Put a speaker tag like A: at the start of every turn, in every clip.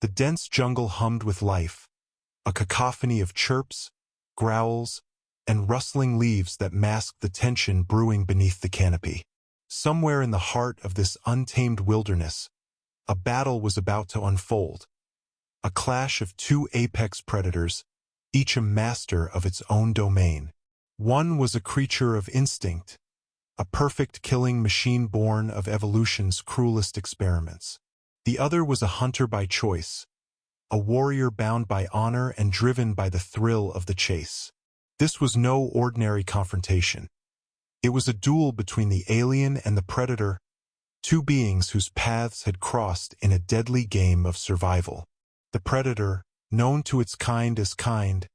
A: dense jungle hummed with life, a cacophony of chirps, growls, and rustling leaves that masked the tension brewing beneath the canopy. Somewhere in the heart of this untamed wilderness, a battle was about to unfold. A clash of two apex predators, each a master of its own domain. One was a creature of instinct, a perfect killing machine born of evolution's cruelest experiments. The other was a hunter by choice, a warrior bound by honor and driven by the thrill of the chase. This was no ordinary confrontation. It was a duel between the alien and the predator, two beings whose paths had crossed in a deadly game of survival. The predator, known to its kind as kind,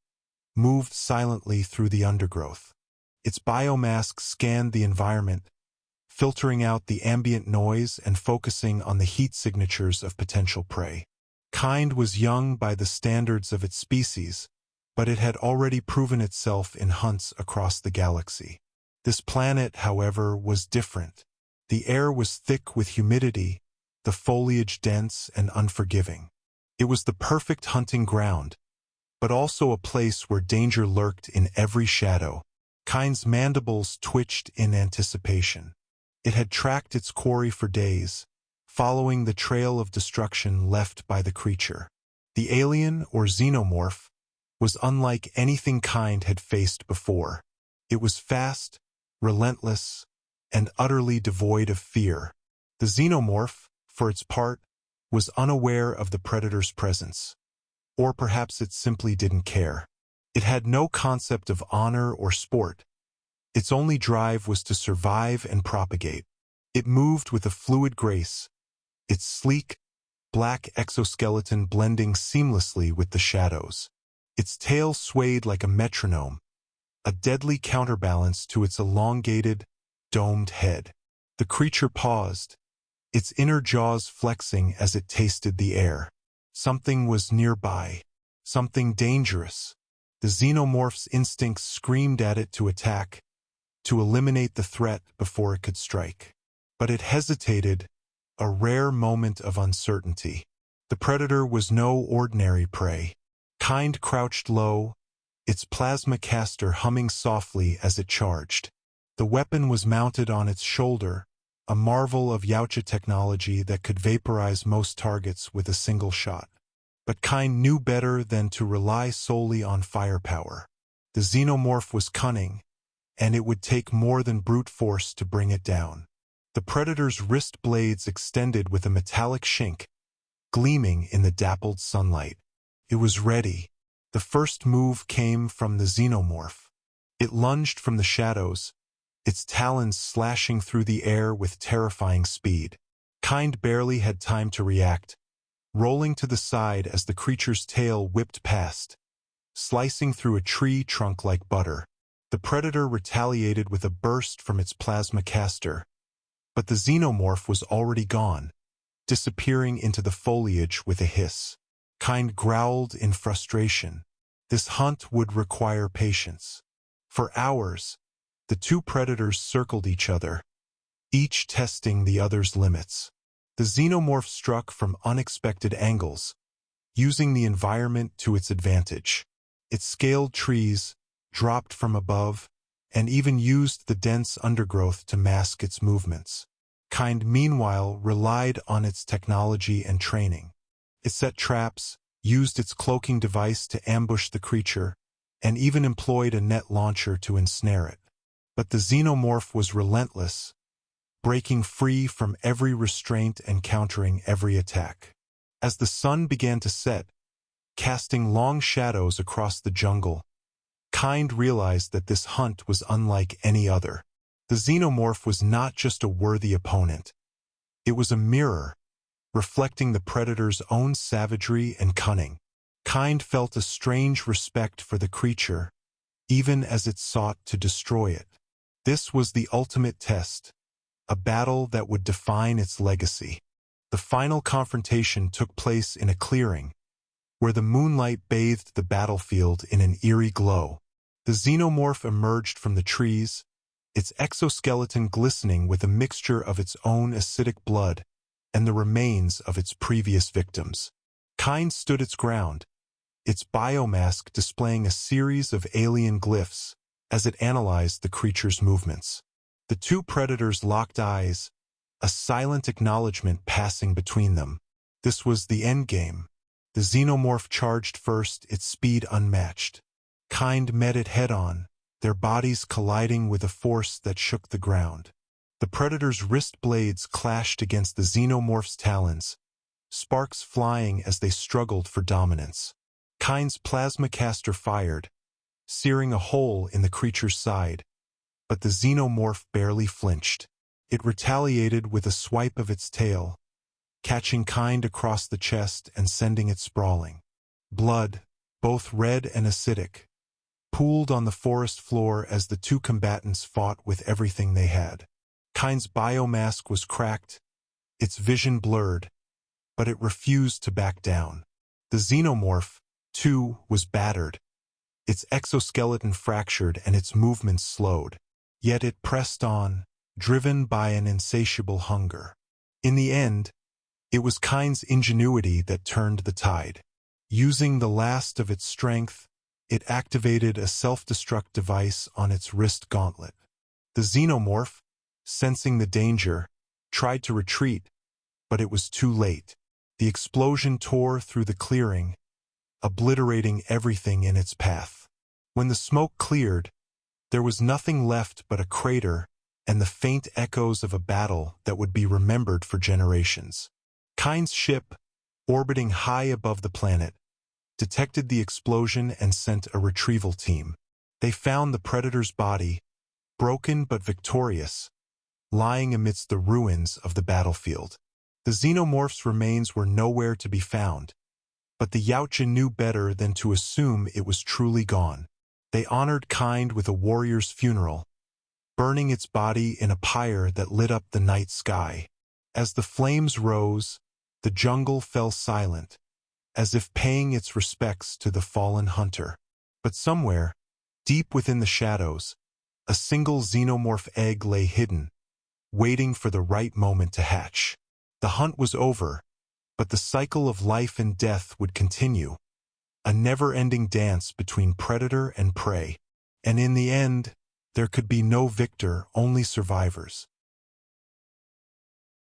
A: moved silently through the undergrowth. Its biomask scanned the environment, filtering out the ambient noise and focusing on the heat signatures of potential prey. Kind was young by the standards of its species, but it had already proven itself in hunts across the galaxy. This planet, however, was different. The air was thick with humidity, the foliage dense and unforgiving. It was the perfect hunting ground, but also a place where danger lurked in every shadow. Kind's mandibles twitched in anticipation. It had tracked its quarry for days, following the trail of destruction left by the creature. The alien, or Xenomorph, was unlike anything Kind had faced before. It was fast, relentless, and utterly devoid of fear. The Xenomorph, for its part, was unaware of the predator's presence. Or perhaps it simply didn't care. It had no concept of honor or sport. Its only drive was to survive and propagate. It moved with a fluid grace, its sleek, black exoskeleton blending seamlessly with the shadows. Its tail swayed like a metronome, a deadly counterbalance to its elongated, domed head. The creature paused, its inner jaws flexing as it tasted the air. Something was nearby, something dangerous. The Xenomorph's instincts screamed at it to attack, to eliminate the threat before it could strike. But it hesitated, a rare moment of uncertainty. The predator was no ordinary prey. Kind crouched low, its plasma caster humming softly as it charged. The weapon was mounted on its shoulder, a marvel of Yautja technology that could vaporize most targets with a single shot. But Kind knew better than to rely solely on firepower. The Xenomorph was cunning, and it would take more than brute force to bring it down. The predator's wrist blades extended with a metallic shink, gleaming in the dappled sunlight. It was ready. The first move came from the Xenomorph. It lunged from the shadows, its talons slashing through the air with terrifying speed. Kind barely had time to react, rolling to the side as the creature's tail whipped past, slicing through a tree trunk like butter. The predator retaliated with a burst from its plasma caster, but the Xenomorph was already gone, disappearing into the foliage with a hiss. Kind growled in frustration. This hunt would require patience. For hours, the two predators circled each other, each testing the other's limits. The Xenomorph struck from unexpected angles, using the environment to its advantage. It scaled trees, dropped from above, and even used the dense undergrowth to mask its movements. Kind, meanwhile, relied on its technology and training. It set traps, used its cloaking device to ambush the creature, and even employed a net launcher to ensnare it. But the Xenomorph was relentless, breaking free from every restraint and countering every attack. As the sun began to set, casting long shadows across the jungle, Kind realized that this hunt was unlike any other. The Xenomorph was not just a worthy opponent. It was a mirror, reflecting the predator's own savagery and cunning. Kind felt a strange respect for the creature, even as it sought to destroy it. This was the ultimate test, a battle that would define its legacy. The final confrontation took place in a clearing, where the moonlight bathed the battlefield in an eerie glow. The Xenomorph emerged from the trees, its exoskeleton glistening with a mixture of its own acidic blood and the remains of its previous victims. Kind stood its ground, its biomask displaying a series of alien glyphs as it analyzed the creature's movements. The two predators locked eyes, a silent acknowledgement passing between them. This was the endgame. The Xenomorph charged first, its speed unmatched. Kind met it head-on, their bodies colliding with a force that shook the ground. The predator's wrist blades clashed against the Xenomorph's talons, sparks flying as they struggled for dominance. Kind's plasma caster fired, searing a hole in the creature's side, but the Xenomorph barely flinched. It retaliated with a swipe of its tail, catching Kind across the chest and sending it sprawling. Blood, both red and acidic, pooled on the forest floor as the two combatants fought with everything they had. Kind's biomask was cracked, its vision blurred, but it refused to back down. The Xenomorph, too, was battered, its exoskeleton fractured and its movements slowed. Yet it pressed on, driven by an insatiable hunger. In the end, it was Kind's ingenuity that turned the tide. Using the last of its strength, it activated a self-destruct device on its wrist gauntlet. The Xenomorph, sensing the danger, tried to retreat, but it was too late. The explosion tore through the clearing, obliterating everything in its path. When the smoke cleared, there was nothing left but a crater and the faint echoes of a battle that would be remembered for generations. Kind's ship, orbiting high above the planet, detected the explosion and sent a retrieval team. They found the predator's body, broken but victorious, lying amidst the ruins of the battlefield. The Xenomorph's remains were nowhere to be found, but the Yautja knew better than to assume it was truly gone. They honored Kind with a warrior's funeral, burning its body in a pyre that lit up the night sky. As the flames rose, the jungle fell silent, as if paying its respects to the fallen hunter. But somewhere, deep within the shadows, a single Xenomorph egg lay hidden, waiting for the right moment to hatch. The hunt was over, but the cycle of life and death would continue, a never-ending dance between predator and prey. And in the end, there could be no victor, only survivors.